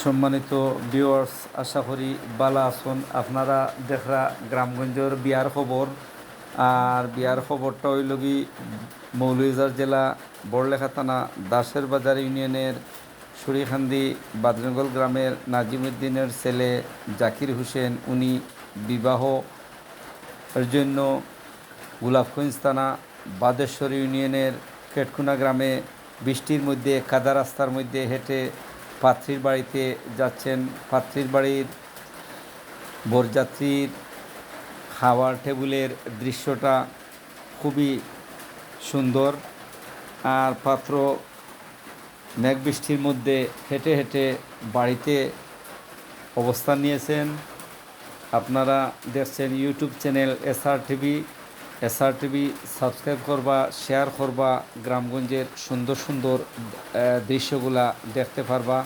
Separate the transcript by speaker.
Speaker 1: সম্মানিত ভিউয়ার্স, আশা করি ভালো আছেন। আপনারা দেখরা গ্রামগঞ্জের বিয়ার খবর। আর বিয়ার খবরটা হইল কি, মৌলভীবাজার জেলা বড়লেখা থানা দাসের বাজার ইউনিয়নের সুরিখান্দি বাদরঙ্গল গ্রামের নাজিমুদ্দিনের ছেলে জাকির হোসেন, উনি বিবাহ এর জন্য গোলাপগঞ্জ থানা বাদেশ্বর ইউনিয়নের কেটকুনা গ্রামে বৃষ্টির মধ্যে কাদা রাস্তার মধ্যে হেঁটে পাত্রীর বাড়িতে যাচ্ছেন। পাত্রীর বাড়ির বরযাত্রীর খাওয়ার টেবিলের দৃশ্যটা খুবই সুন্দর। আর পাত্র মেঘ বৃষ্টির মধ্যে হেঁটে হেঁটে বাড়িতে অবস্থান নিয়েছেন। আপনারা দেখছেন YouTube channel SR TV subscribe করবা, শেয়ার করবা, গ্রামগঞ্জের সুন্দর সুন্দর দৃশ্যগুলা দেখতে পারবা।